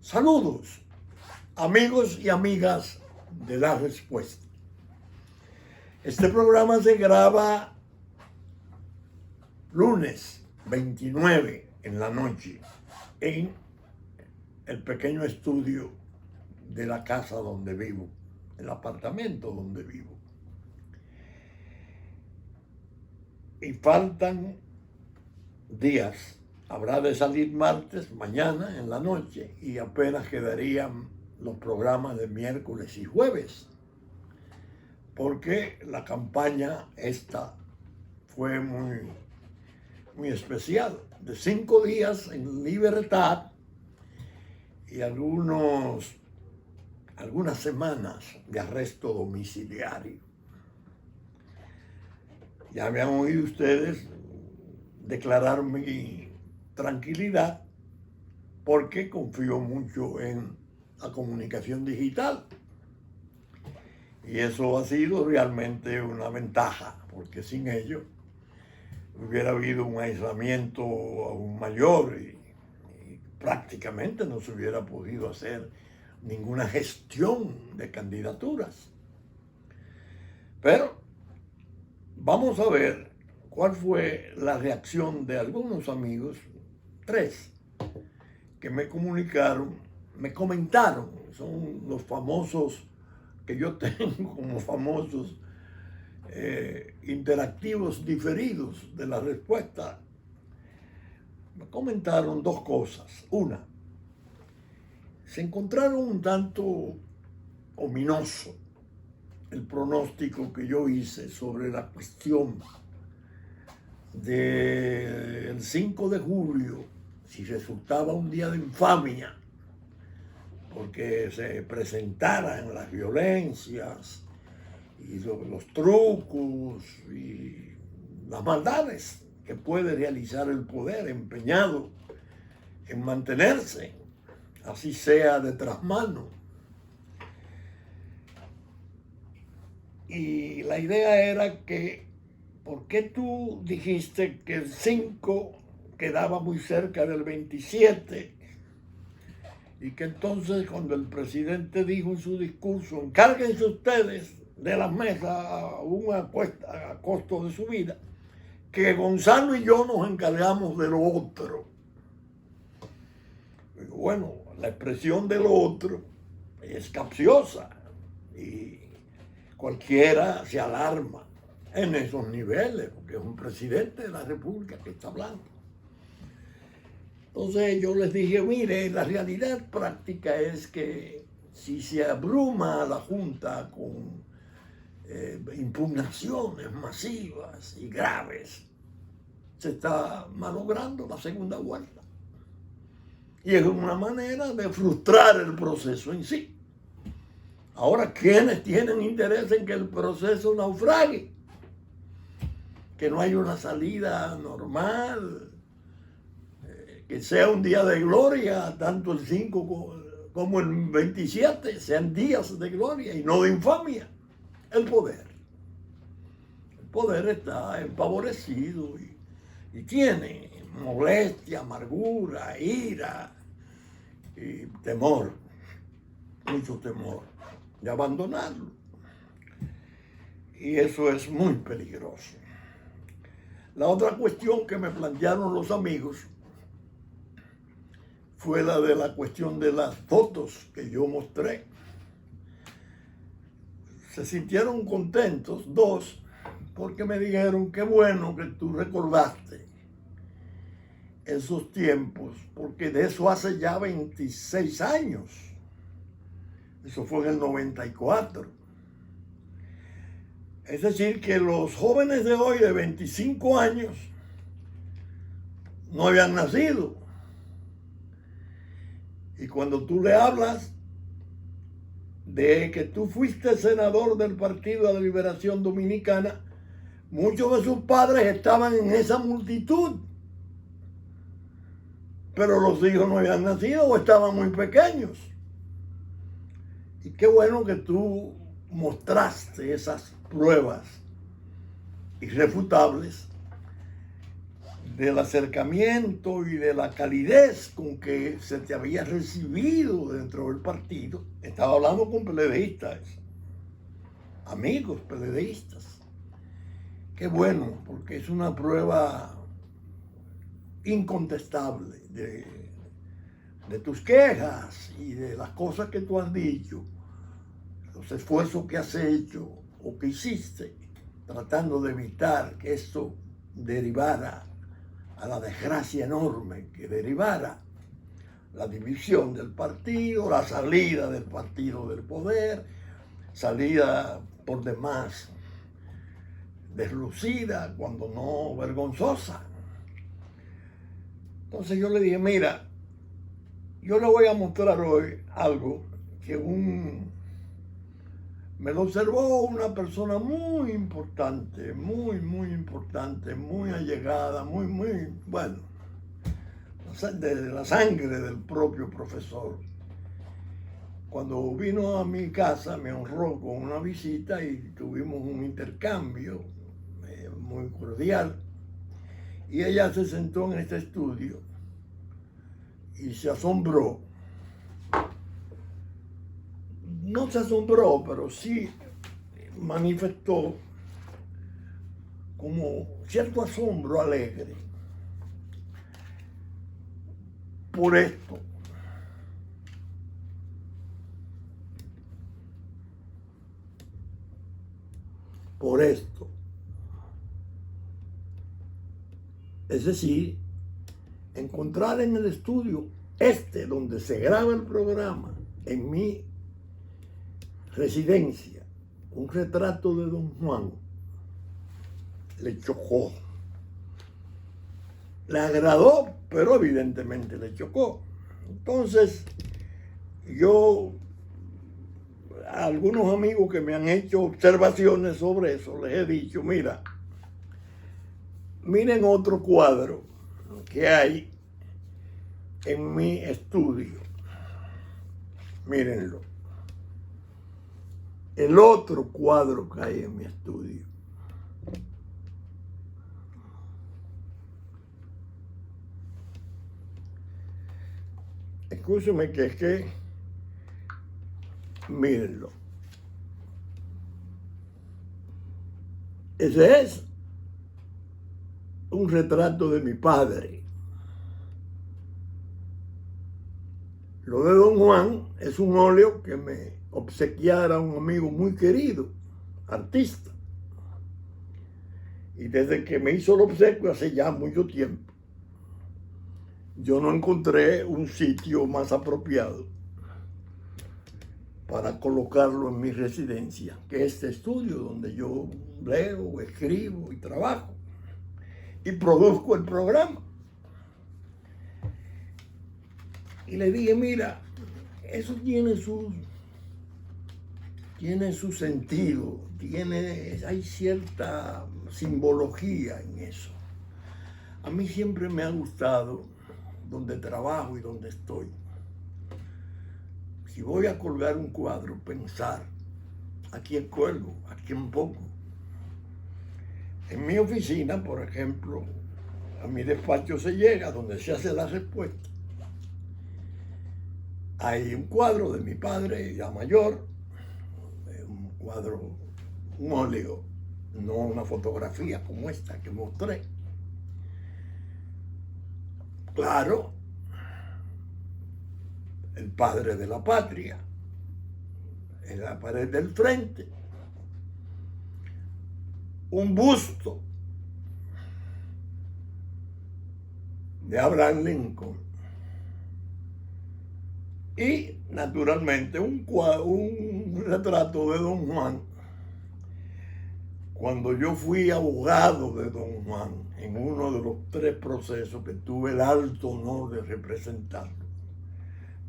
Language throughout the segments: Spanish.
Saludos, amigos y amigas de La Respuesta. Este programa se graba lunes 29 en la noche en el pequeño estudio de la casa donde vivo, el apartamento donde vivo. Y faltan días. Habrá de salir martes, mañana en la noche, y apenas quedarían los programas de miércoles y jueves, porque la campaña esta fue muy especial, de 5 días en libertad y algunas semanas de arresto domiciliario. Ya me han oído ustedes declarar mi tranquilidad porque confío mucho en la comunicación digital. Y eso ha sido realmente una ventaja, porque sin ello hubiera habido un aislamiento aún mayor y prácticamente no se hubiera podido hacer ninguna gestión de candidaturas. Pero vamos a ver cuál fue la reacción de algunos amigos, 3, que me comentaron, son los famosos que yo tengo como famosos interactivos diferidos de la respuesta. Me comentaron 2 cosas. Una, se encontraron un tanto ominoso el pronóstico que yo hice sobre la cuestión del 5 de julio, si resultaba un día de infamia, porque se presentaran las violencias y los trucos y las maldades que puede realizar el poder empeñado en mantenerse, así sea de trasmano. Y la idea era que, ¿por qué tú dijiste que el 5 quedaba muy cerca del 27? Y que entonces cuando el presidente dijo en su discurso, encárguense ustedes de las mesas a costo de su vida, que Gonzalo y yo nos encargamos de lo otro. Bueno, la expresión de lo otro es capciosa y cualquiera se alarma en esos niveles, porque es un presidente de la República que está hablando. Entonces yo les dije, mire, la realidad práctica es que si se abruma a la Junta con impugnaciones masivas y graves, se está malogrando la segunda vuelta. Y es una manera de frustrar el proceso en sí. Ahora, ¿quiénes tienen interés en que el proceso naufrague? Que no haya una salida normal, que sea un día de gloria, tanto el 5 como el 27, sean días de gloria y no de infamia. El poder está empavorecido y tiene molestia, amargura, ira y temor, mucho temor de abandonarlo. Y eso es muy peligroso. La otra cuestión que me plantearon los amigos fue la de la cuestión de las fotos que yo mostré. Se sintieron contentos, 2, porque me dijeron, qué bueno que tú recordaste esos tiempos, porque de eso hace ya 26 años. Eso fue en el 94. Es decir, que los jóvenes de hoy de 25 años no habían nacido. Y cuando tú le hablas de que tú fuiste senador del Partido de la Liberación Dominicana, muchos de sus padres estaban en esa multitud. Pero los hijos no habían nacido o estaban muy pequeños. Y qué bueno que tú mostraste esas pruebas irrefutables del acercamiento y de la calidez con que se te había recibido dentro del partido. Estaba hablando con peledeístas, amigos peledeístas. Qué bueno, porque es una prueba incontestable de tus quejas y de las cosas que tú has dicho, los esfuerzos que has hecho o que hiciste, tratando de evitar que esto derivara a la desgracia enorme que derivara la división del partido, la salida del partido del poder, salida por demás deslucida, cuando no vergonzosa. Entonces yo le dije, mira, yo le voy a mostrar hoy algo que me lo observó una persona muy importante, muy importante, muy allegada, muy, bueno, de la sangre del propio profesor. Cuando vino a mi casa me honró con una visita y tuvimos un intercambio muy cordial. Y ella se sentó en este estudio y se asombró. No se asombró, pero sí manifestó como cierto asombro alegre por esto. Por esto. Es decir, encontrar en el estudio donde se graba el programa, en mi residencia, un retrato de Don Juan, le chocó. Le agradó, pero evidentemente le chocó. Entonces, a algunos amigos que me han hecho observaciones sobre eso, les he dicho, miren otro cuadro que hay en mi estudio. Mírenlo. El otro cuadro que hay en mi estudio. Escúcheme que es que, mírenlo. Ese es un retrato de mi padre. Lo de Don Juan es un óleo que me obsequiara un amigo muy querido, artista. Y desde que me hizo el obsequio hace ya mucho tiempo, yo no encontré un sitio más apropiado para colocarlo en mi residencia que este estudio donde yo leo, escribo y trabajo y produzco el programa. Y le dije, mira, eso tiene su sentido, hay cierta simbología en eso. A mí siempre me ha gustado, donde trabajo y donde estoy, si voy a colgar un cuadro, pensar, ¿a quién cuelgo? ¿A quién pongo? En mi oficina, por ejemplo, a mi despacho se llega, donde se hace la respuesta. Hay un cuadro de mi padre ya mayor, un cuadro, un óleo, no una fotografía como esta que mostré. Claro, el padre de la patria, en la pared del frente, un busto de Abraham Lincoln y naturalmente un retrato de Don Juan cuando yo fui abogado de Don Juan en uno de los 3 procesos que tuve el alto honor de representarlo,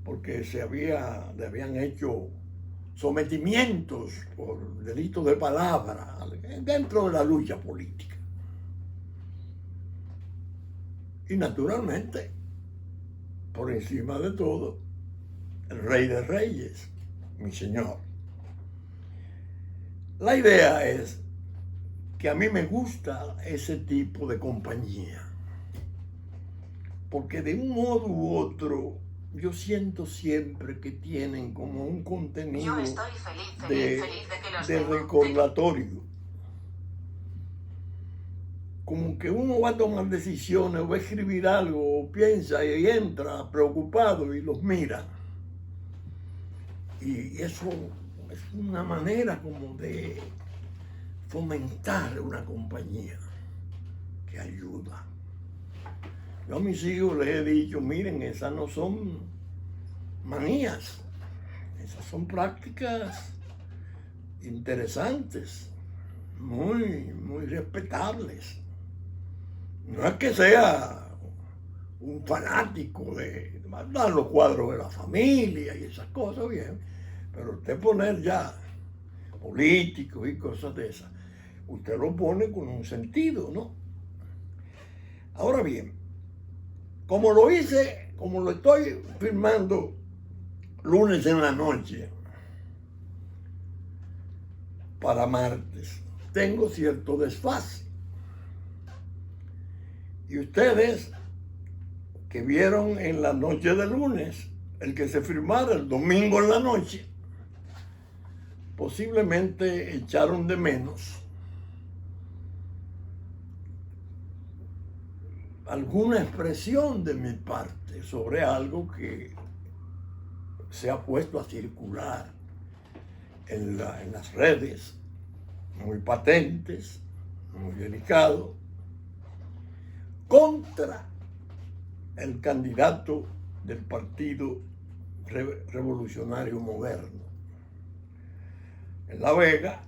porque le habían hecho sometimientos por delitos de palabra dentro de la lucha política. Y naturalmente, por encima de todo, el Rey de Reyes, mi Señor. La idea es que a mí me gusta ese tipo de compañía. porque de un modo u otro yo siento siempre que tienen como un contenido de recordatorio. Como que uno va a tomar decisiones o va a escribir algo o piensa y entra preocupado y los mira. Y eso es una manera como de fomentar una compañía que ayuda. Yo a mis hijos les he dicho, miren, esas no son manías, esas son prácticas interesantes, muy respetables. No es que sea un fanático de mandar los cuadros de la familia y esas cosas, bien, pero usted poner ya políticos y cosas de esas, usted lo pone con un sentido, ¿no? Ahora bien, como lo hice, como lo estoy firmando lunes en la noche para martes, tengo cierto desfase. Y ustedes que vieron en la noche de lunes el que se firmara el domingo en la noche, posiblemente echaron de menos alguna expresión de mi parte sobre algo que se ha puesto a circular en las redes, muy patentes, muy delicado, contra el candidato del Partido Revolucionario Moderno. En La Vega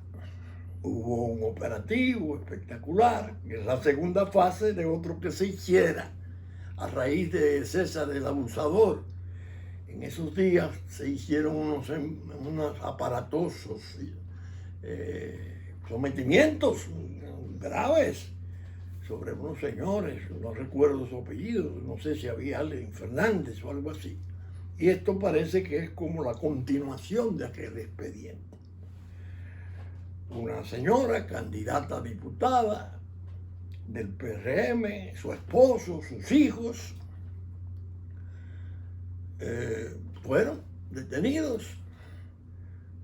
hubo un operativo espectacular, que es la segunda fase de otro que se hiciera a raíz de César el Abusador. En esos días se hicieron unos aparatosos sometimientos graves sobre unos señores, no recuerdo su apellido, no sé si había alguien Fernández o algo así. Y esto parece que es como la continuación de aquel expediente. Una señora, candidata a diputada del PRM, su esposo, sus hijos, fueron detenidos.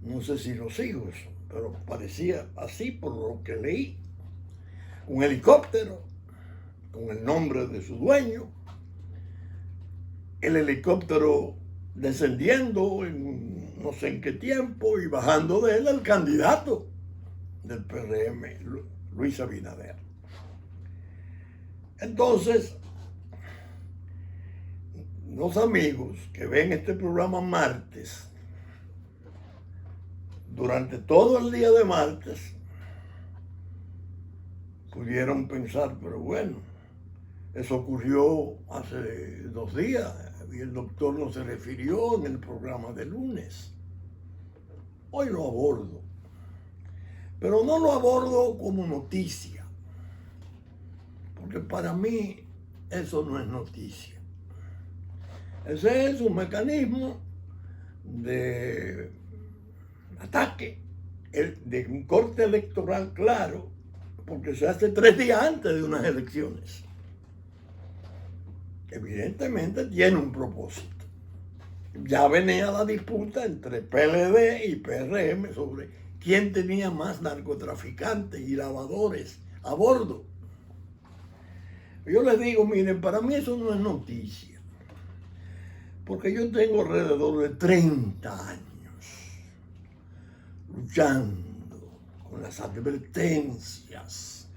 No sé si los hijos, pero parecía así por lo que leí. Un helicóptero con el nombre de su dueño, el helicóptero descendiendo en no sé en qué tiempo y bajando de él el candidato del PRM, Luis Abinader. Entonces, los amigos que ven este programa martes, durante todo el día de martes, pudieron pensar, pero bueno, eso ocurrió hace 2 días y el doctor no se refirió en el programa de lunes. Hoy lo abordo, pero no lo abordo como noticia, porque para mí eso no es noticia. Ese es un mecanismo de ataque, de un corte electoral claro, porque se hace 3 días antes de unas elecciones. Evidentemente tiene un propósito. Ya venía la disputa entre PLD y PRM sobre quién tenía más narcotraficantes y lavadores a bordo. Yo les digo, miren, para mí eso no es noticia, porque yo tengo alrededor de 30 años luchando con las advertencias,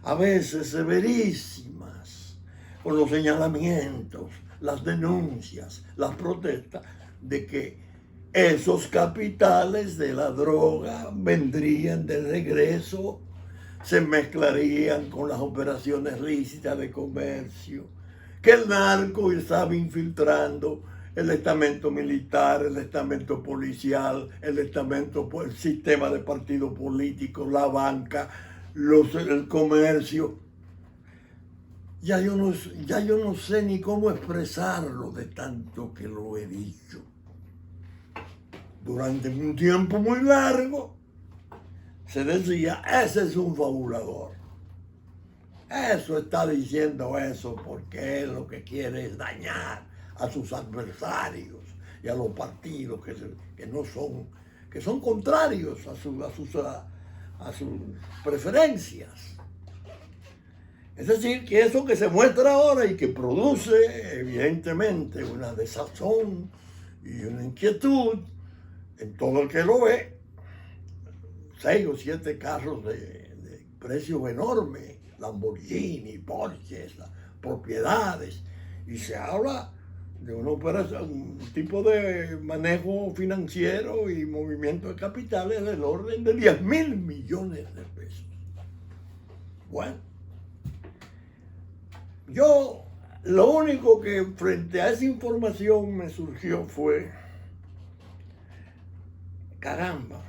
a veces severísimas, con los señalamientos, las denuncias, las protestas, de que esos capitales de la droga vendrían de regreso, se mezclarían con las operaciones lícitas de comercio, que el narco estaba infiltrando el estamento militar, el estamento policial, el sistema de partidos políticos, la banca, el comercio. Ya yo no sé ni cómo expresarlo de tanto que lo he dicho. Durante un tiempo muy largo se decía, ese es un fabulador. Eso está diciendo eso porque él lo que quiere es dañar a sus adversarios y a los partidos que no son, que son contrarios a sus preferencias. Es decir, que eso que se muestra ahora y que produce evidentemente una desazón y una inquietud en todo el que lo ve, 6 o 7 carros de precios enormes, Lamborghini, Porsche, propiedades, y se habla de una operación, un tipo de manejo financiero y movimiento de capitales del orden de 10.000 millones de pesos. Bueno, yo lo único que frente a esa información me surgió fue, caramba,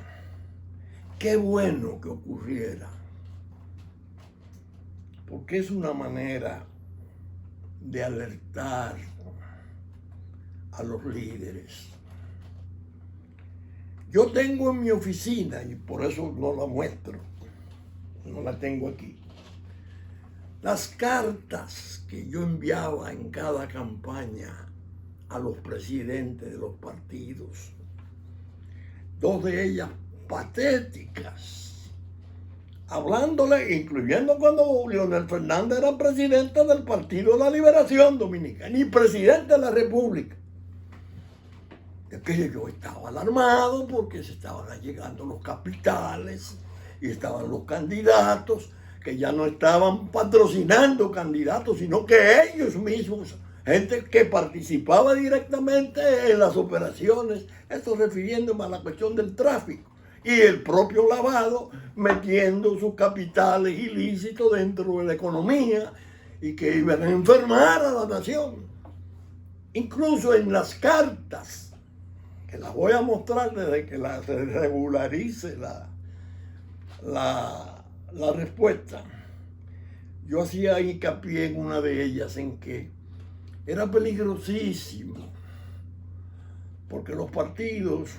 qué bueno que ocurriera, porque es una manera de alertar a los líderes. Yo tengo en mi oficina, y por eso no la muestro, no la tengo aquí, las cartas que yo enviaba en cada campaña a los presidentes de los partidos, 2 de ellas patéticas, hablándole, incluyendo cuando Leonel Fernández era presidente del Partido de la Liberación Dominicana y presidente de la República. Es que yo estaba alarmado porque se estaban allegando los capitales y estaban los candidatos que ya no estaban patrocinando candidatos, sino que ellos mismos, gente que participaba directamente en las operaciones, esto refiriéndome a la cuestión del tráfico, y el propio lavado metiendo sus capitales ilícitos dentro de la economía y que iban a enfermar a la nación. Incluso en las cartas, que las voy a mostrar desde que se regularice la respuesta, yo hacía hincapié en una de ellas en que era peligrosísimo, porque los partidos,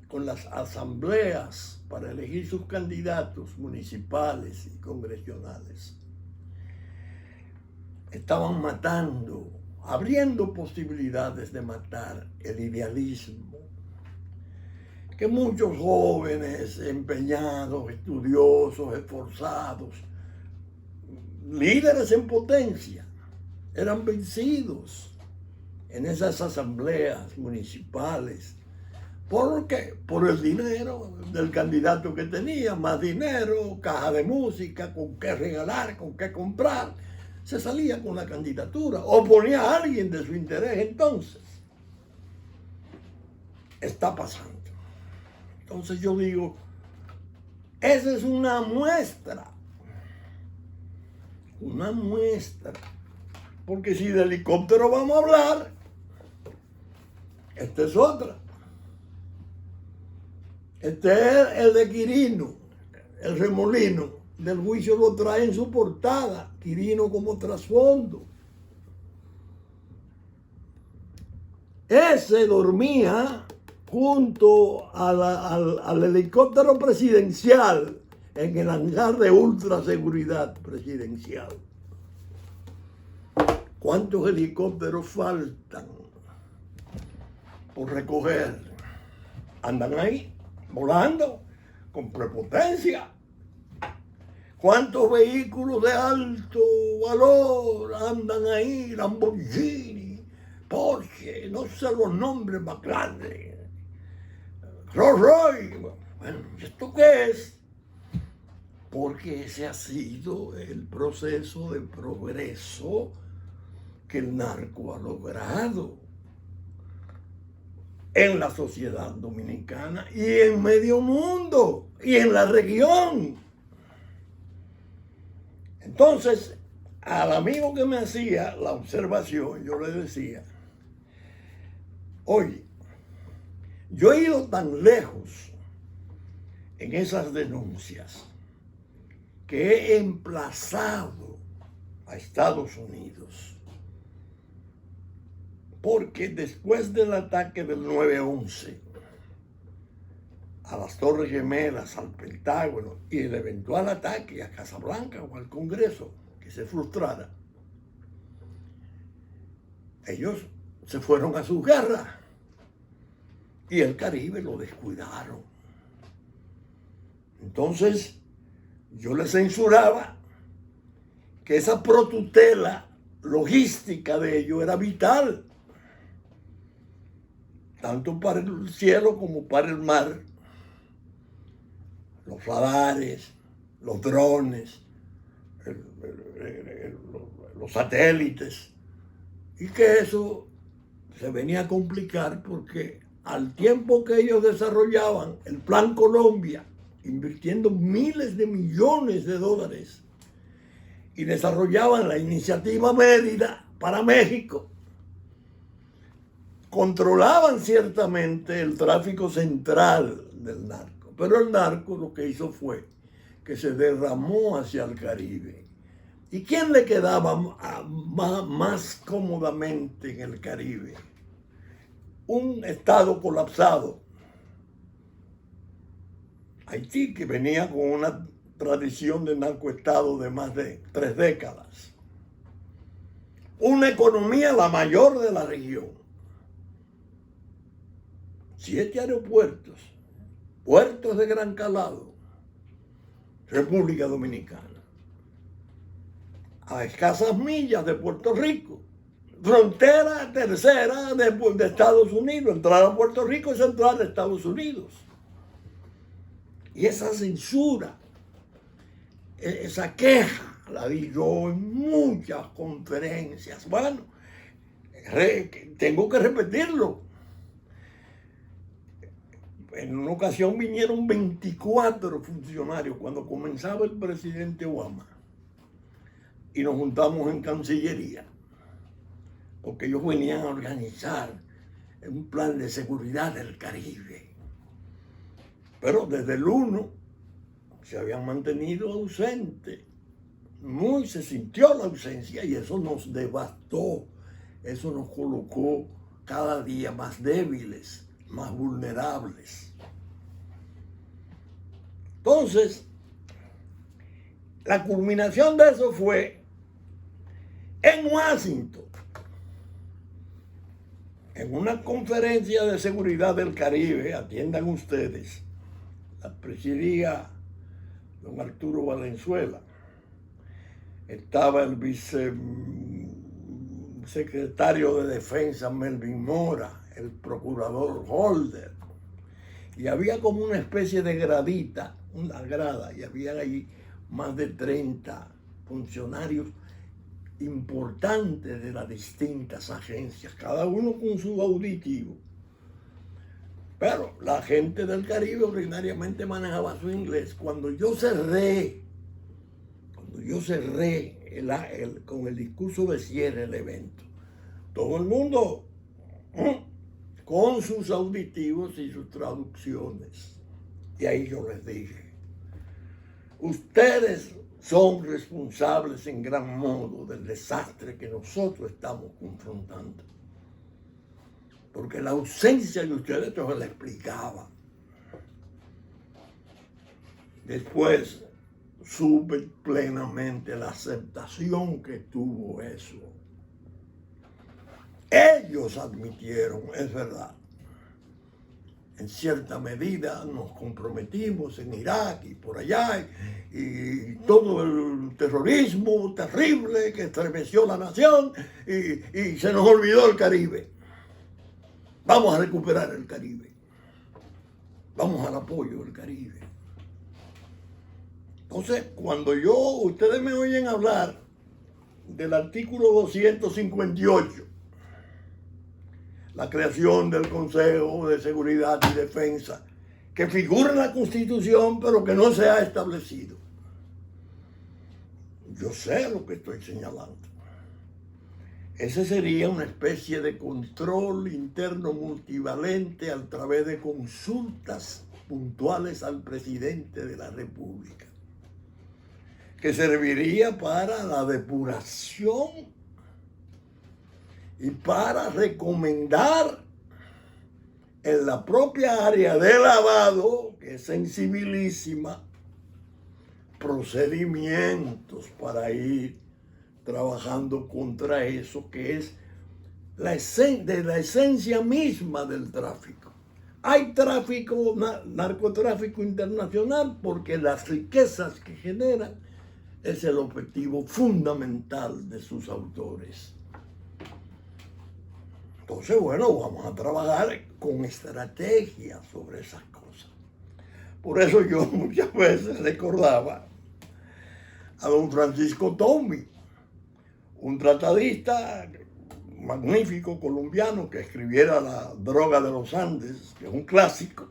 con las asambleas para elegir sus candidatos municipales y congresionales, estaban matando, abriendo posibilidades de matar el idealismo, que muchos jóvenes empeñados, estudiosos, esforzados, líderes en potencia, eran vencidos en esas asambleas municipales. ¿Por qué? Por el dinero del candidato que tenía, más dinero, caja de música, con qué regalar, con qué comprar. Se salía con la candidatura o ponía a alguien de su interés. Entonces, está pasando. Entonces yo digo, esa es una muestra, porque si de helicóptero vamos a hablar, esta es otra. Este es el de Quirino, el remolino, del juicio lo trae en su portada, Quirino como trasfondo. Ese dormía junto al helicóptero presidencial en el hangar de ultraseguridad presidencial. ¿Cuántos helicópteros faltan por recoger? Andan ahí, volando, con prepotencia. ¿Cuántos vehículos de alto valor andan ahí? Lamborghini, Porsche, no sé los nombres más grandes. Rolls Royce. Bueno, ¿esto qué es? Porque ese ha sido el proceso de progreso que el narco ha logrado en la sociedad dominicana y en medio mundo y en la región. Entonces, al amigo que me hacía la observación, yo le decía, oye, yo he ido tan lejos en esas denuncias que he emplazado a Estados Unidos, porque después del ataque del 9/11 a las Torres Gemelas, al Pentágono y el eventual ataque a Casablanca o al Congreso, que se frustrara, ellos se fueron a sus guerras y el Caribe lo descuidaron. Entonces, yo les censuraba que esa protutela logística de ellos era vital, tanto para el cielo como para el mar. Los radares, los drones, los satélites, y que eso se venía a complicar porque al tiempo que ellos desarrollaban el Plan Colombia, invirtiendo miles de millones de dólares, y desarrollaban la iniciativa Mérida para México, controlaban ciertamente el tráfico central del narco, pero el narco lo que hizo fue que se derramó hacia el Caribe. ¿Y quién le quedaba más cómodamente en el Caribe? Un estado colapsado, Haití, que venía con una tradición de narcoestado de más de 3 décadas. Una economía la mayor de la región. 7 aeropuertos, puertos de gran calado, República Dominicana. A escasas millas de Puerto Rico, frontera tercera de Estados Unidos. Entrar a Puerto Rico es entrar a Estados Unidos. Y esa censura, esa queja, la di yo en muchas conferencias. Bueno, tengo que repetirlo. En una ocasión vinieron 24 funcionarios cuando comenzaba el presidente Obama y nos juntamos en Cancillería, porque ellos venían a organizar un plan de seguridad del Caribe. Pero desde el 1 se habían mantenido ausentes. Se sintió la ausencia y eso nos devastó. Eso nos colocó cada día más débiles, más vulnerables. Entonces, la culminación de eso fue en Washington, en una conferencia de seguridad del Caribe, atiendan ustedes, la presidía don Arturo Valenzuela, estaba el vicesecretario de Defensa Melvin Mora, el procurador Holder, y había como una especie de gradita, una grada, y había ahí más de 30 funcionarios importantes de las distintas agencias, cada uno con su auditivo. Pero la gente del Caribe ordinariamente manejaba su inglés. Cuando yo cerré con el discurso de cierre el evento, todo el mundo con sus auditivos y sus traducciones. Y ahí yo les dije, ustedes son responsables en gran modo del desastre que nosotros estamos confrontando. Porque la ausencia de ustedes, esto se la explicaba. Después supe plenamente la aceptación que tuvo eso. Ellos admitieron, es verdad. En cierta medida nos comprometimos en Irak y por allá, y todo el terrorismo terrible que estremeció la nación, y se nos olvidó el Caribe. Vamos a recuperar el Caribe. Vamos al apoyo del Caribe. Entonces, cuando ustedes me oyen hablar del artículo 258, la creación del Consejo de Seguridad y Defensa, que figura en la Constitución, pero que no se ha establecido. Yo sé lo que estoy señalando. Ese sería una especie de control interno multivalente a través de consultas puntuales al presidente de la República, que serviría para la depuración y para recomendar en la propia área de lavado, que es sensibilísima, procedimientos para ir trabajando contra eso que es la esencia misma del tráfico. Hay tráfico, narcotráfico internacional porque las riquezas que generan es el objetivo fundamental de sus autores. Entonces, bueno, vamos a trabajar con estrategia sobre esas cosas. Por eso yo muchas veces recordaba a don Francisco Tommy, un tratadista magnífico colombiano que escribiera La droga de los Andes, que es un clásico.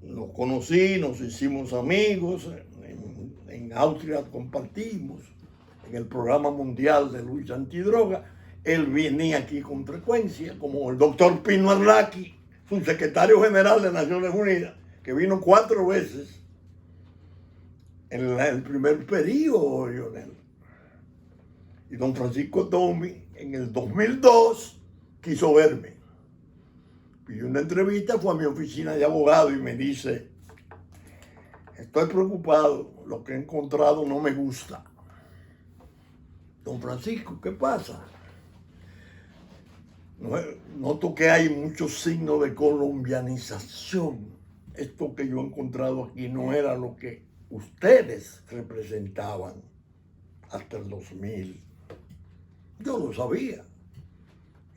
Lo conocí, nos hicimos amigos, en Austria compartimos, en el programa mundial de lucha antidroga. Él venía aquí con frecuencia, como el doctor Pino Arlaqui, su secretario general de Naciones Unidas, que vino 4 veces en el primer periodo, Lionel. Y don Francisco Tommy, en el 2002, quiso verme. Pidió una entrevista, fue a mi oficina de abogado y me dice: estoy preocupado, lo que he encontrado no me gusta. Don Francisco, ¿qué pasa? Noto que hay muchos signos de colombianización. Esto que yo he encontrado aquí no era lo que ustedes representaban hasta el 2000. Yo lo sabía.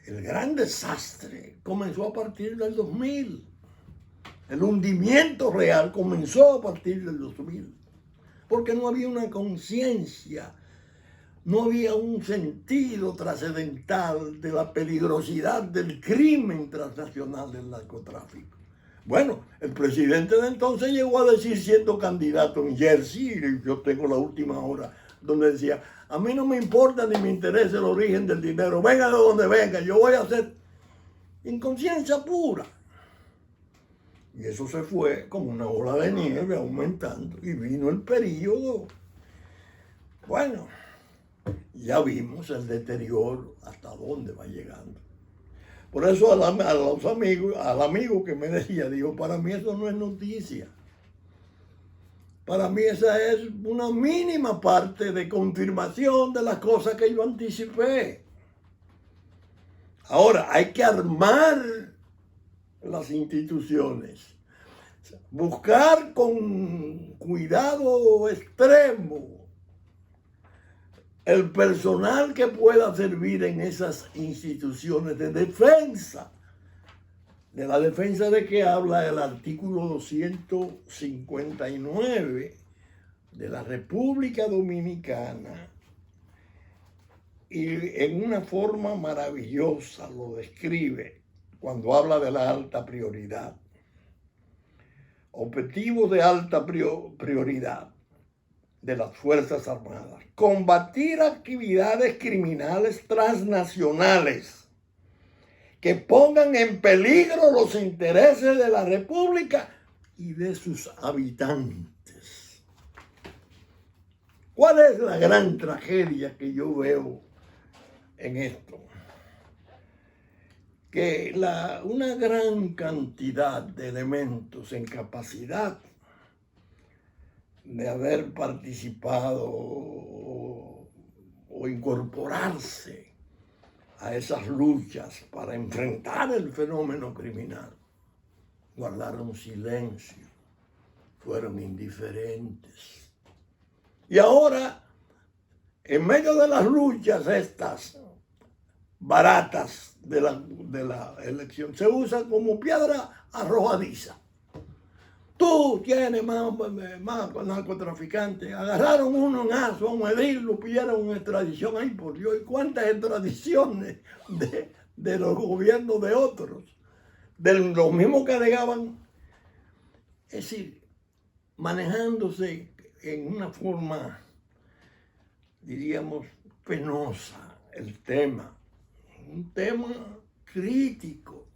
El gran desastre comenzó a partir del 2000. El hundimiento real comenzó a partir del 2000. Porque no había una conciencia, no había un sentido trascendental de la peligrosidad del crimen transnacional del narcotráfico. Bueno, el presidente de entonces llegó a decir, siendo candidato en Jersey, y yo tengo la última hora, donde decía: a mí no me importa ni me interesa el origen del dinero, venga de donde venga, yo voy a hacer inconsciencia pura. Y eso se fue como una ola de nieve aumentando y vino el periodo. Bueno, ya vimos el deterioro hasta dónde va llegando. Por eso al amigo que me decía, digo, para mí eso no es noticia. Para mí esa es una mínima parte de confirmación de las cosas que yo anticipé. Ahora, hay que armar las instituciones, buscar con cuidado extremo el personal que pueda servir en esas instituciones de defensa. De la defensa de que habla el artículo 259 de la República Dominicana, y en una forma maravillosa lo describe cuando habla de la alta prioridad. Objetivos de alta prioridad de las Fuerzas Armadas: combatir actividades criminales transnacionales que pongan en peligro los intereses de la República y de sus habitantes. ¿Cuál es la gran tragedia que yo veo en esto? Que una gran cantidad de elementos en capacidad de haber participado o incorporarse a esas luchas para enfrentar el fenómeno criminal, guardaron silencio, fueron indiferentes. Y ahora, en medio de las luchas estas baratas de la elección, se usa como piedra arrojadiza. Tú tienes más narcotraficantes. Agarraron uno en Aso, a un edil, lo pidieron en extradición. Ay, por Dios, ¿y cuántas extradiciones de los gobiernos de otros? De los mismos que alegaban. Es decir, manejándose en una forma, diríamos, penosa el tema. Un tema crítico.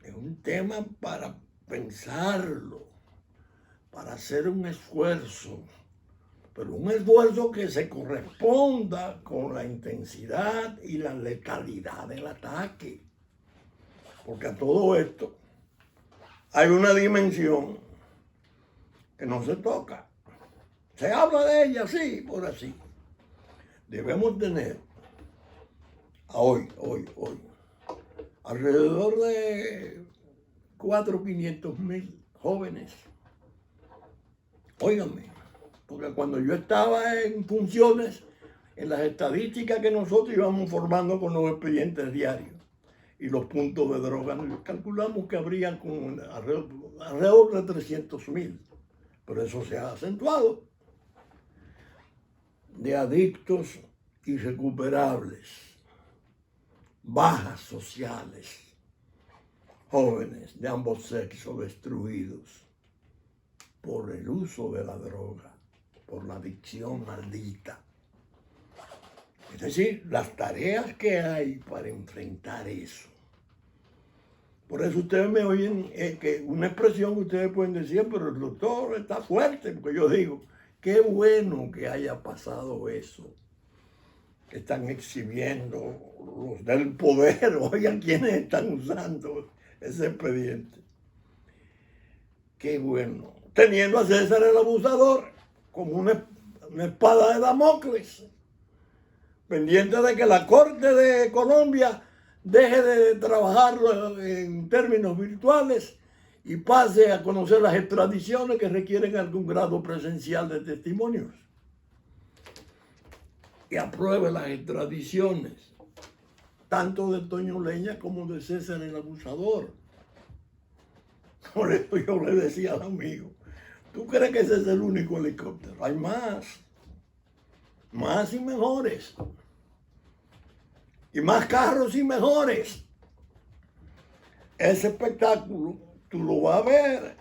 Es un tema para pensarlo, para hacer un esfuerzo, pero un esfuerzo que se corresponda con la intensidad y la letalidad del ataque. Porque a todo esto hay una dimensión que no se toca. Se habla de ella, sí, por así. debemos tener hoy, alrededor de 400 o 500 mil jóvenes. Óiganme, porque cuando yo estaba en funciones, en las estadísticas que nosotros íbamos formando con los expedientes diarios y los puntos de droga, calculamos que habrían alrededor de 300.000, pero eso se ha acentuado, de adictos irrecuperables, bajas sociales, jóvenes de ambos sexos destruidos por el uso de la droga, por la adicción maldita. Es decir, las tareas que hay para enfrentar eso. Por eso ustedes me oyen que una expresión que ustedes pueden decir, pero el doctor está fuerte, porque yo digo, qué bueno que haya pasado eso, que están exhibiendo los del poder, oigan quiénes están usando ese expediente. Qué bueno. Teniendo a César el abusador como una espada de Damocles, pendiente de que la Corte de Colombia deje de trabajar en términos virtuales y pase a conocer las extradiciones que requieren algún grado presencial de testimonios. Y apruebe las extradiciones, tanto de Toño Leña como de César el abusador. Por eso yo le decía al amigo, ¿tú crees que ese es el único helicóptero? Hay más y mejores. Y más carros y mejores. Ese espectáculo tú lo vas a ver,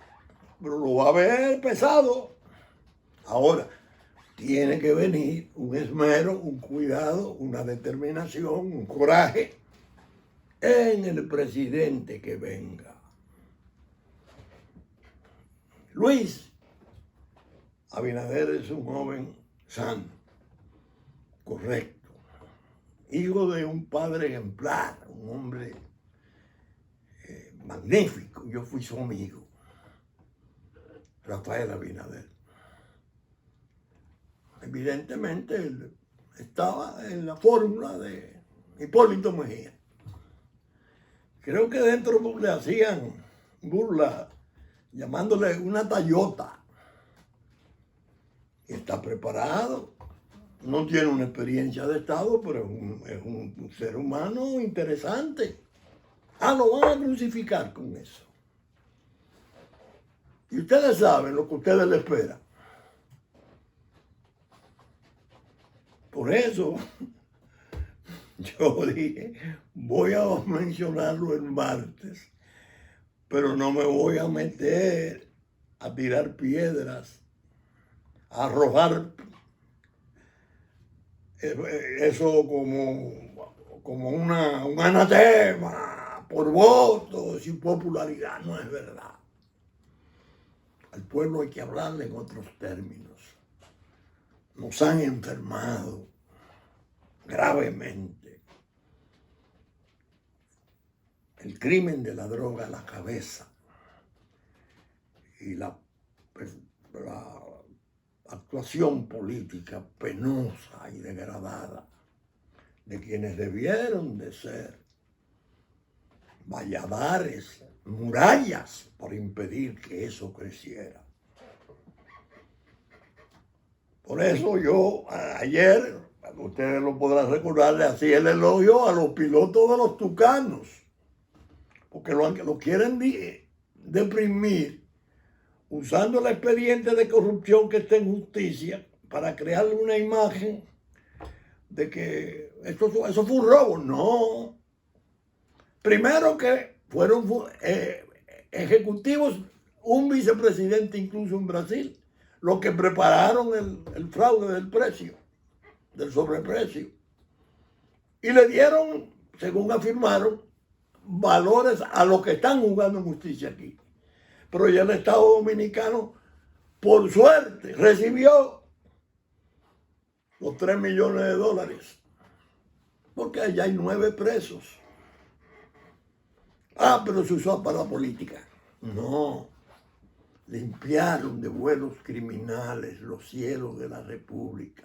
pero lo vas a ver pesado. Ahora, tiene que venir un esmero, un cuidado, una determinación, un coraje en el presidente que venga. Luis Abinader es un joven sano, correcto, hijo de un padre ejemplar, un hombre magnífico. Yo fui su amigo, Rafael Abinader. Evidentemente él estaba en la fórmula de Hipólito Mejía. Creo que dentro le hacían burla llamándole una tallota. Y está preparado. No tiene una experiencia de Estado, pero es un ser humano interesante. Lo van a crucificar con eso. Y ustedes saben lo que ustedes le esperan. Por eso yo dije, voy a mencionarlo el martes, pero no me voy a meter a tirar piedras, a arrojar eso como un anatema por votos y popularidad. No es verdad. Al pueblo hay que hablarle en otros términos. Nos han enfermado gravemente. El crimen de la droga a la cabeza y la actuación política penosa y degradada de quienes debieron de ser valladares, murallas para impedir que eso creciera. Por eso yo ayer, ustedes lo podrán recordar, le hacía el elogio a los pilotos de los Tucanos, porque lo quieren deprimir usando el expediente de corrupción que está en justicia para crearle una imagen de que eso fue un robo. No. Primero que fueron ejecutivos, un vicepresidente incluso en Brasil, los que prepararon el fraude del precio, del sobreprecio. Y le dieron, según afirmaron, valores a los que están jugando en justicia aquí. Pero ya el Estado Dominicano, por suerte, recibió los $3 millones, porque allá hay 9 presos. Pero se usó para la política. No, limpiaron de vuelos criminales los cielos de la República.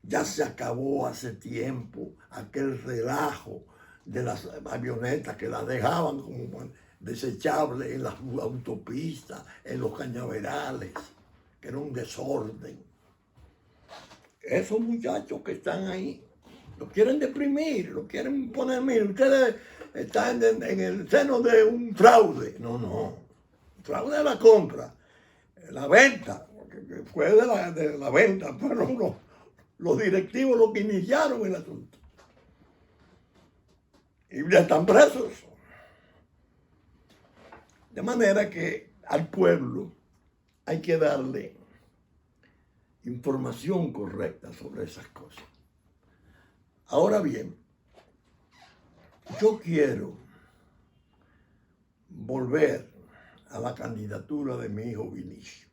Ya se acabó hace tiempo aquel relajo de las avionetas que las dejaban como desechables en las autopistas, en los cañaverales, que era un desorden. Esos muchachos que están ahí, los quieren deprimir, los quieren poner, miren, ustedes están en el seno de un fraude. No, no, fraude de la compra, la venta, que fue de la venta, fueron los directivos los que iniciaron el asunto. Y ya están presos. De manera que al pueblo hay que darle información correcta sobre esas cosas. Ahora bien, yo quiero volver a la candidatura de mi hijo Vinicio.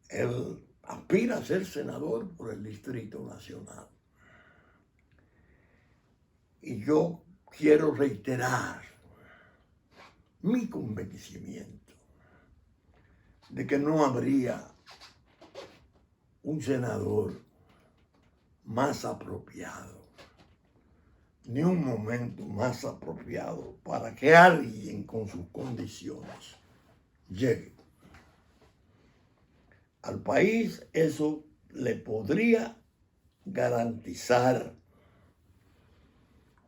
Él aspira a ser senador por el Distrito Nacional. Y yo quiero reiterar mi convencimiento de que no habría un senador más apropiado, ni un momento más apropiado para que alguien con sus condiciones llegue. Al país eso le podría garantizar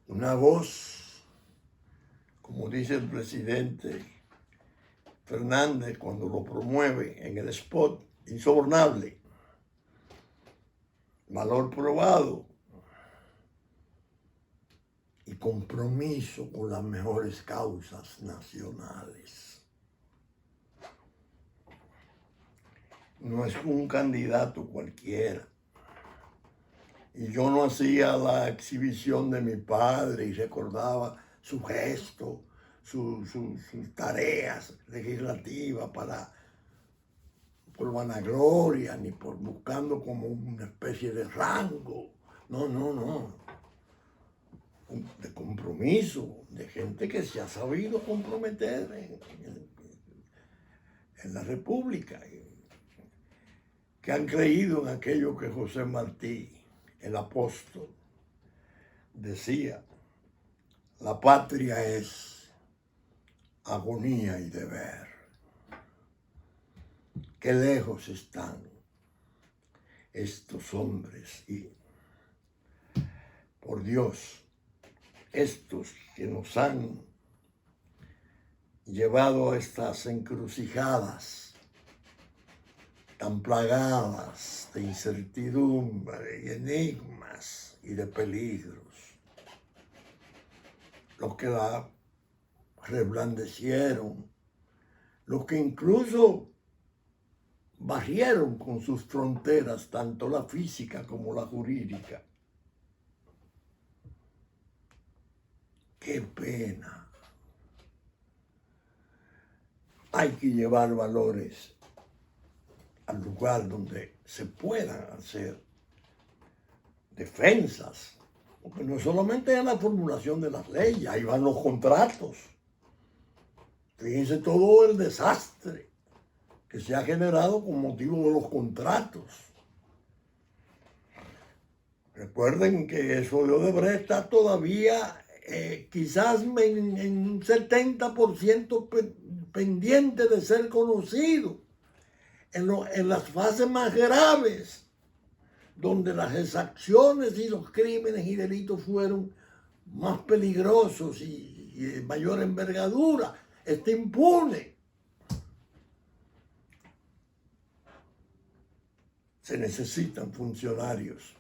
una voz, como dice el presidente Fernández cuando lo promueve en el spot, insobornable, valor probado y compromiso con las mejores causas nacionales. No es un candidato cualquiera. Y yo no hacía la exhibición de mi padre y recordaba su gesto, sus tareas legislativas por vanagloria, ni por buscando como una especie de rango. No, no, no. De compromiso, de gente que se ha sabido comprometer en la República, que han creído en aquello que José Martí, el apóstol, decía: la patria es agonía y deber. Qué lejos están estos hombres y, por Dios, estos que nos han llevado a estas encrucijadas tan plagadas de incertidumbre y enigmas y de peligros, los que la reblandecieron, los que incluso barrieron con sus fronteras tanto la física como la jurídica. ¡Qué pena! Hay que llevar valores al lugar donde se puedan hacer defensas, porque no solamente es la formulación de las leyes, ahí van los contratos. Fíjense todo el desastre que se ha generado con motivo de los contratos. Recuerden que eso de Odebrecht está todavía quizás en un 70% pendiente de ser conocido. En las fases más graves, donde las exacciones y los crímenes y delitos fueron más peligrosos y de mayor envergadura, está impune. Se necesitan funcionarios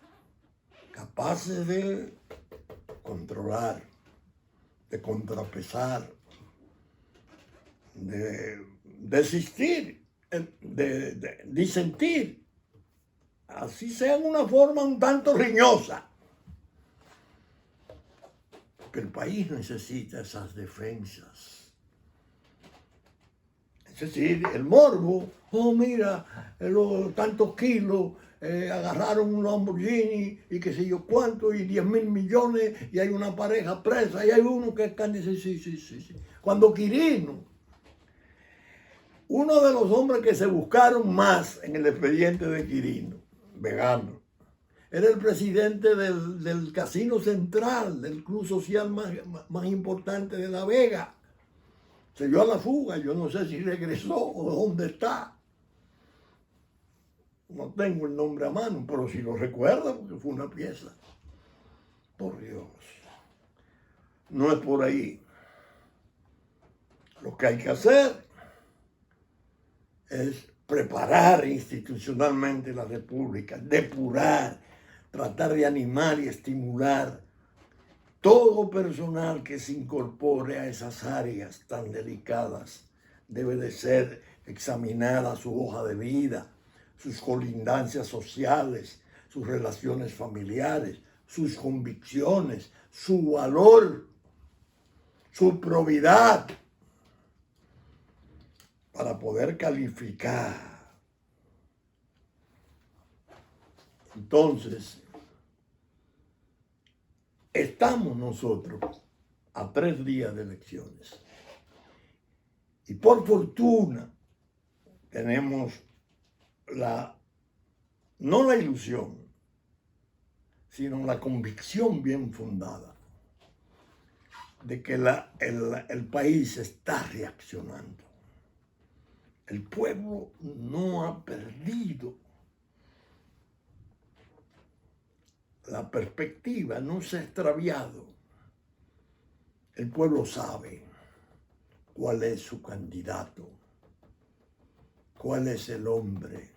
capaces de controlar, de contrapesar, de desistir, de disentir, así sea en una forma un tanto riñosa. Porque el país necesita esas defensas. Es decir, el morbo, oh mira, los tantos kilos, agarraron un Lamborghini y qué sé yo cuánto, y 10.000 millones, y hay una pareja presa, y hay uno que es candidato, sí. Cuando Quirino, uno de los hombres que se buscaron más en el expediente de Quirino, vegano. Era el presidente del Casino Central, del club social más importante de La Vega. Se dio a la fuga, yo no sé si regresó o dónde está. No tengo el nombre a mano, pero si lo recuerdo, porque fue una pieza. Por Dios. No es por ahí. Lo que hay que hacer es preparar institucionalmente la República, depurar, tratar de animar y estimular todo personal que se incorpore a esas áreas tan delicadas. Debe de ser examinada su hoja de vida, sus colindancias sociales, sus relaciones familiares, sus convicciones, su valor, su probidad, para poder calificar. Entonces, estamos nosotros a 3 días de elecciones. Y por fortuna tenemos no la ilusión, sino la convicción bien fundada de que el país está reaccionando. El pueblo no ha perdido la perspectiva, no se ha extraviado. El pueblo sabe cuál es su candidato, cuál es el hombre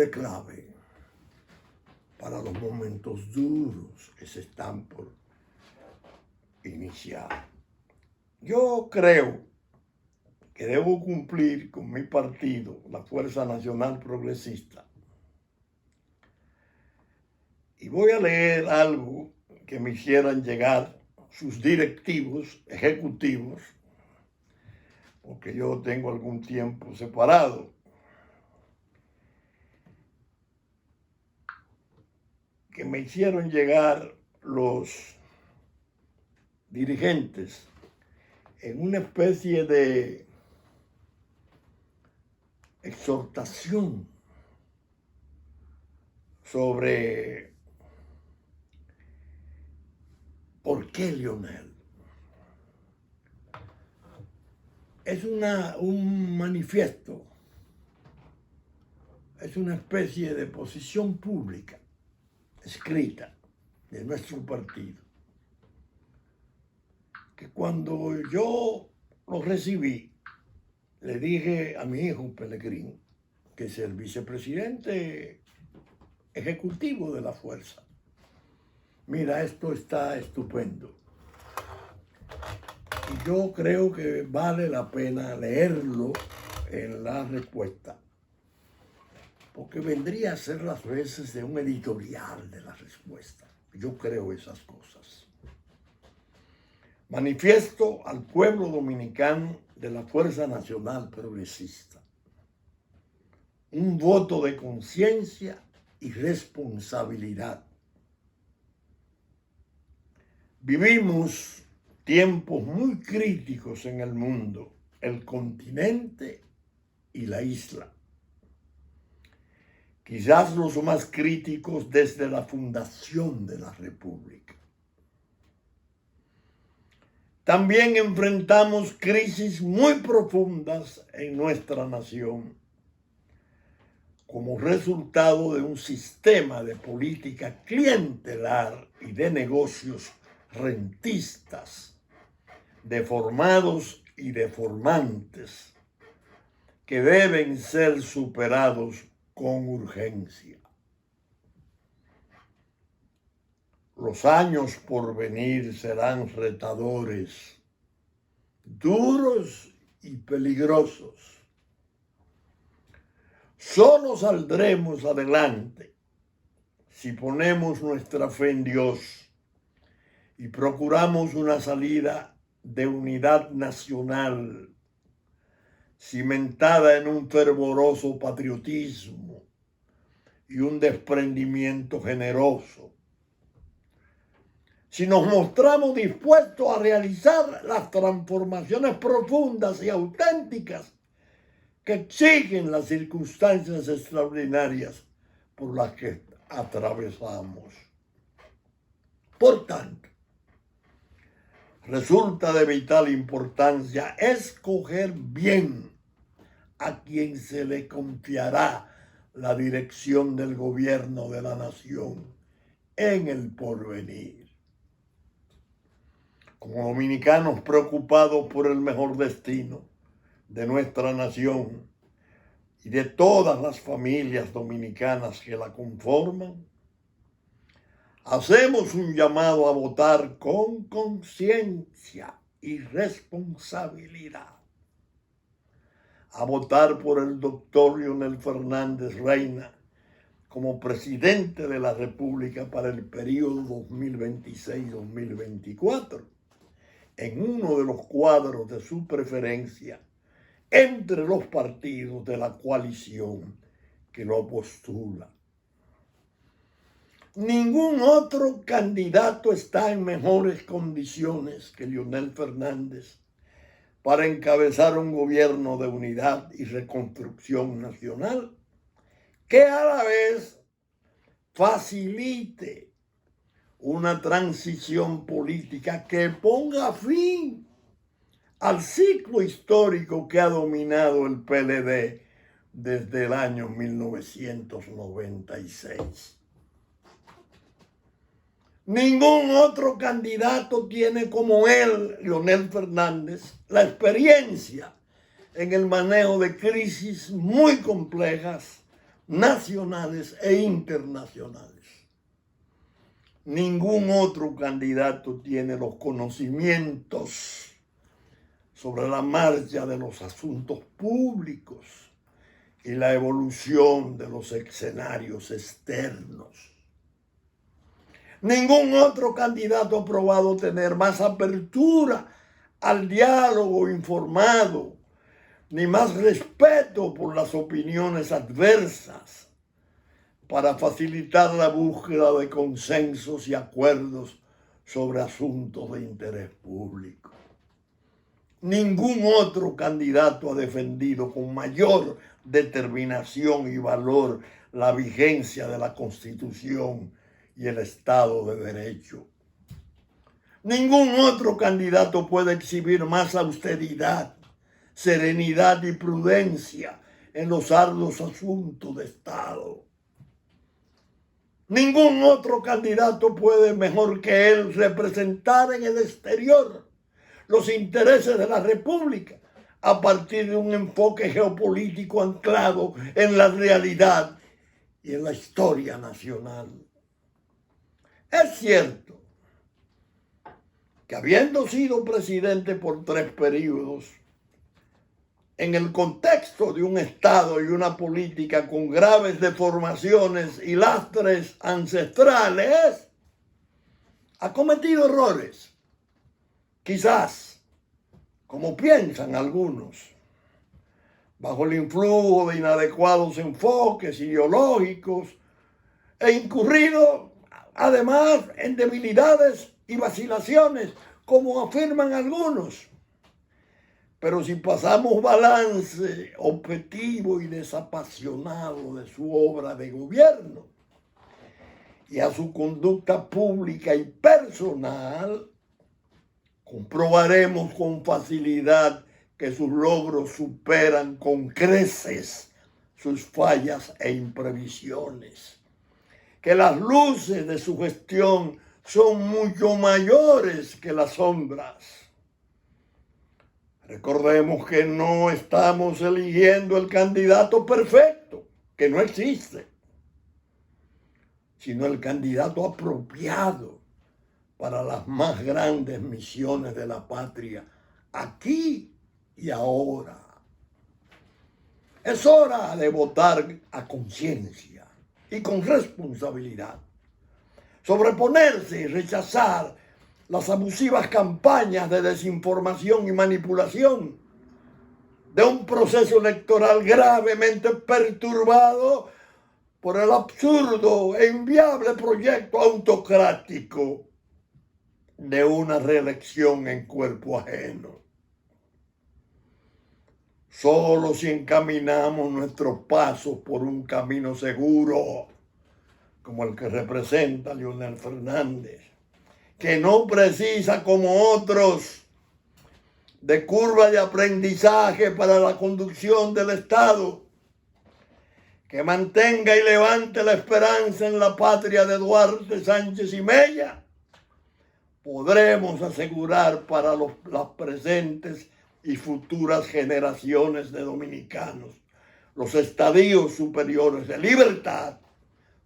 clave para los momentos duros que se están por iniciar. Yo creo que debo cumplir con mi partido, la Fuerza Nacional Progresista. Y voy a leer algo que me hicieran llegar sus directivos, ejecutivos, porque yo tengo algún tiempo separado. Que me hicieron llegar los dirigentes en una especie de exhortación sobre por qué Leonel. Es un manifiesto, es una especie de posición pública escrita de nuestro partido, que cuando yo lo recibí, le dije a mi hijo Pelegrín, que es el vicepresidente ejecutivo de la fuerza: mira, esto está estupendo. Y yo creo que vale la pena leerlo en la respuesta, porque vendría a ser las veces de un editorial de la respuesta. Yo creo esas cosas. Manifiesto al pueblo dominicano de la Fuerza Nacional Progresista. Un voto de conciencia y responsabilidad. Vivimos tiempos muy críticos en el mundo, el continente y la isla. Quizás los más críticos desde la fundación de la República. También enfrentamos crisis muy profundas en nuestra nación como resultado de un sistema de política clientelar y de negocios rentistas, deformados y deformantes, que deben ser superados con urgencia. Los años por venir serán retadores, duros y peligrosos. Solo saldremos adelante si ponemos nuestra fe en Dios y procuramos una salida de unidad nacional cimentada en un fervoroso patriotismo y un desprendimiento generoso. Si nos mostramos dispuestos a realizar las transformaciones profundas y auténticas que exigen las circunstancias extraordinarias por las que atravesamos. Por tanto, resulta de vital importancia escoger bien a quien se le confiará la dirección del gobierno de la nación en el porvenir. Como dominicanos preocupados por el mejor destino de nuestra nación y de todas las familias dominicanas que la conforman, hacemos un llamado a votar con conciencia y responsabilidad. A votar por el doctor Leonel Fernández Reina como presidente de la República para el periodo 2026-2024, en uno de los cuadros de su preferencia entre los partidos de la coalición que lo postula. Ningún otro candidato está en mejores condiciones que Leonel Fernández para encabezar un gobierno de unidad y reconstrucción nacional que a la vez facilite una transición política que ponga fin al ciclo histórico que ha dominado el PLD desde el año 1996. Ningún otro candidato tiene como él, Leonel Fernández, la experiencia en el manejo de crisis muy complejas, nacionales e internacionales. Ningún otro candidato tiene los conocimientos sobre la marcha de los asuntos públicos y la evolución de los escenarios externos. Ningún otro candidato ha probado tener más apertura al diálogo informado, ni más respeto por las opiniones adversas para facilitar la búsqueda de consensos y acuerdos sobre asuntos de interés público. Ningún otro candidato ha defendido con mayor determinación y valor la vigencia de la Constitución y el Estado de Derecho. Ningún otro candidato puede exhibir más austeridad, serenidad y prudencia en los arduos asuntos de Estado. Ningún otro candidato puede mejor que él representar en el exterior los intereses de la República a partir de un enfoque geopolítico anclado en la realidad y en la historia nacional. Es cierto que habiendo sido presidente por 3 periodos, en el contexto de un Estado y una política con graves deformaciones y lastres ancestrales, ha cometido errores, quizás, como piensan algunos, bajo el influjo de inadecuados enfoques ideológicos e incurrido además en debilidades y vacilaciones, como afirman algunos. Pero si pasamos balance objetivo y desapasionado de su obra de gobierno y a su conducta pública y personal, comprobaremos con facilidad que sus logros superan con creces sus fallas e imprevisiones, que las luces de su gestión son mucho mayores que las sombras. Recordemos que no estamos eligiendo el candidato perfecto, que no existe, sino el candidato apropiado para las más grandes misiones de la patria, aquí y ahora. Es hora de votar a conciencia y con responsabilidad, sobreponerse y rechazar las abusivas campañas de desinformación y manipulación de un proceso electoral gravemente perturbado por el absurdo e inviable proyecto autocrático de una reelección en cuerpo ajeno. Solo si encaminamos nuestros pasos por un camino seguro como el que representa Leonel Fernández, que no precisa como otros de curva de aprendizaje para la conducción del Estado, que mantenga y levante la esperanza en la patria de Duarte, Sánchez y Mella, podremos asegurar para las presentes y futuras generaciones de dominicanos los estadios superiores de libertad,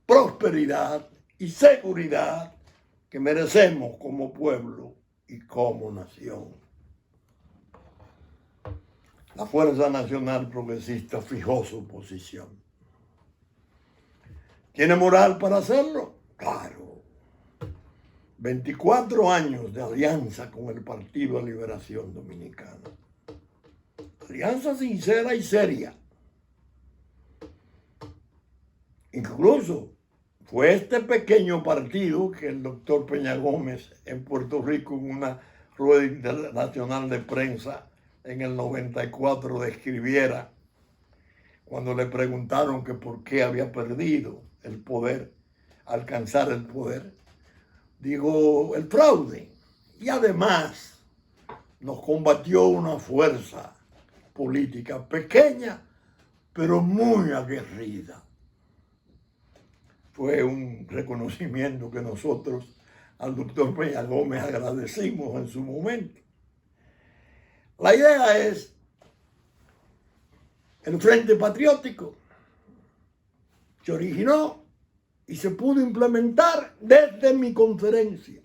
prosperidad y seguridad que merecemos como pueblo y como nación. La Fuerza Nacional Progresista fijó su posición. ¿Tiene moral para hacerlo? Claro. 24 años de alianza con el Partido de Liberación Dominicana. Alianza sincera y seria. Incluso fue este pequeño partido que el doctor Peña Gómez en Puerto Rico, en una rueda internacional de prensa en el 94, describiera cuando le preguntaron que por qué había perdido el poder, alcanzar el poder. Digo, el fraude. Y además nos combatió una fuerza política pequeña, pero muy aguerrida. Fue un reconocimiento que nosotros al doctor Peña Gómez agradecimos en su momento. La idea es el Frente Patriótico. Se originó y se pudo implementar desde mi conferencia,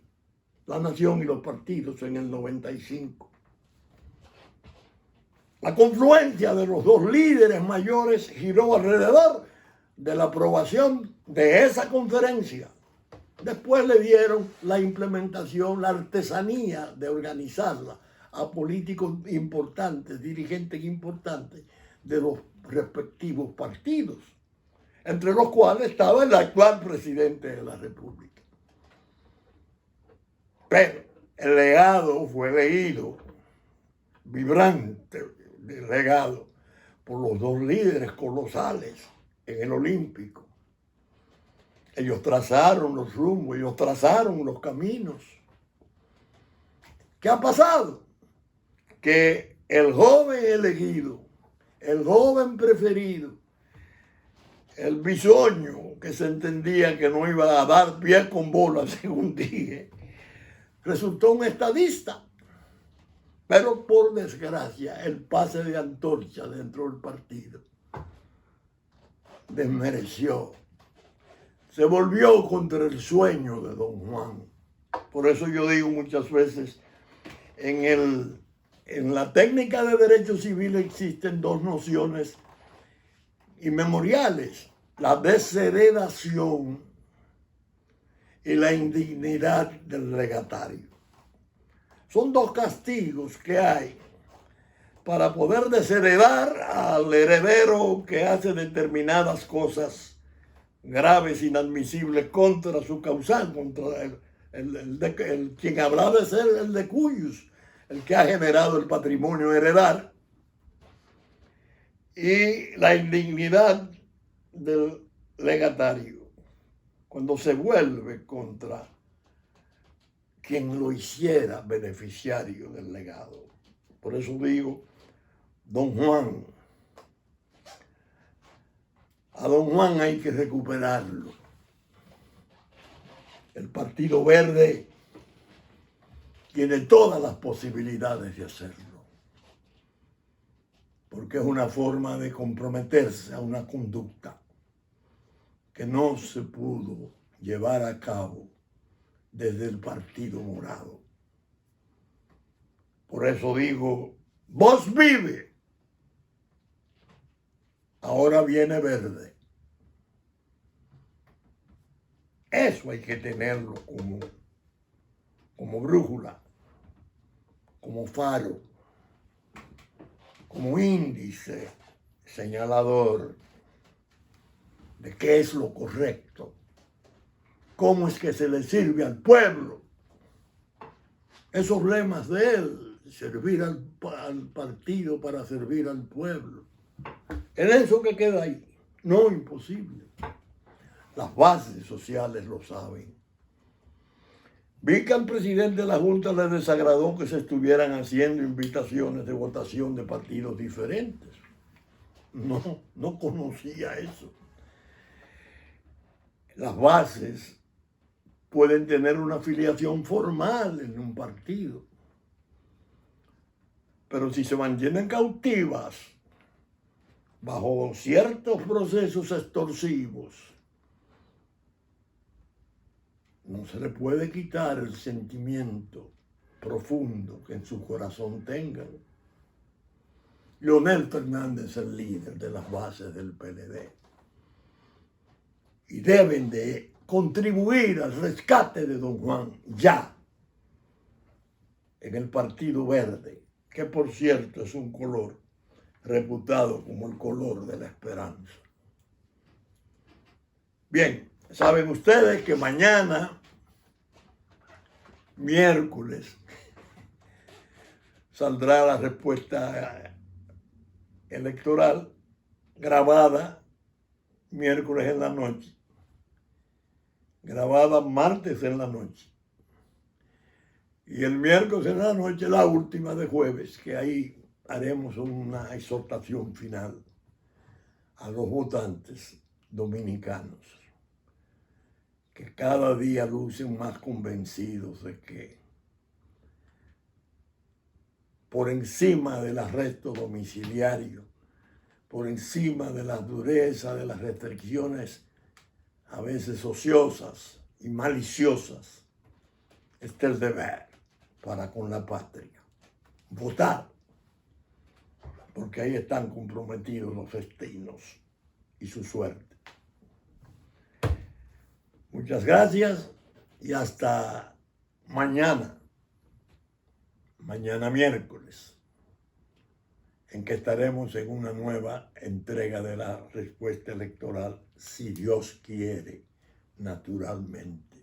La Nación y los Partidos, en el 95. La confluencia de los dos líderes mayores giró alrededor de la aprobación de esa conferencia. Después le dieron la implementación, la artesanía de organizarla a políticos importantes, dirigentes importantes de los respectivos partidos, entre los cuales estaba el actual presidente de la República. Pero el legado fue leído, vibrante legado, por los dos líderes colosales en el Olímpico. Ellos trazaron los rumbos, ellos trazaron los caminos. ¿Qué ha pasado? Que el joven elegido, el joven preferido, el bisoño que se entendía que no iba a dar pie con bola, según dije, resultó un estadista. Pero por desgracia, el pase de antorcha dentro del partido desmereció. Se volvió contra el sueño de don Juan. Por eso yo digo muchas veces, en la técnica de derecho civil existen dos nociones inmemoriales: la desheredación y la indignidad del legatario. Son dos castigos que hay para poder desheredar al heredero que hace determinadas cosas graves, inadmisibles contra su causal, contra quien habrá de ser el de cuyos, el que ha generado el patrimonio heredar, y la indignidad del legatario, cuando se vuelve contra quien lo hiciera beneficiario del legado. Por eso digo, don Juan, a don Juan hay que recuperarlo. El Partido Verde tiene todas las posibilidades de hacerlo, porque es una forma de comprometerse a una conducta que no se pudo llevar a cabo desde el Partido Morado. Por eso digo, vos vive, ahora viene Verde. Eso hay que tenerlo como brújula, como faro, como índice señalador de qué es lo correcto, cómo es que se le sirve al pueblo. Esos lemas de él, servir al partido para servir al pueblo. En eso que queda ahí, no imposible. Las bases sociales lo saben. Vi que al presidente de la Junta le desagradó que se estuvieran haciendo invitaciones de votación de partidos diferentes. No conocía eso. Las bases pueden tener una afiliación formal en un partido, pero si se mantienen cautivas bajo ciertos procesos extorsivos, no se le puede quitar el sentimiento profundo que en su corazón tengan. Leonel Fernández es el líder de las bases del PLD y deben de contribuir al rescate de don Juan ya en el Partido Verde, que por cierto es un color reputado como el color de la esperanza. Bien, saben ustedes que mañana, miércoles, saldrá la respuesta electoral grabada miércoles en la noche, grabada martes en la noche, y el miércoles en la noche la última de jueves, que ahí haremos una exhortación final a los votantes dominicanos, que cada día lucen más convencidos de que por encima del arresto domiciliario, por encima de la dureza de las restricciones a veces ociosas y maliciosas, está el deber para con la patria. Votar, porque ahí están comprometidos los destinos y su suerte. Muchas gracias y hasta mañana miércoles, en que estaremos en una nueva entrega de la respuesta electoral, si Dios quiere, naturalmente.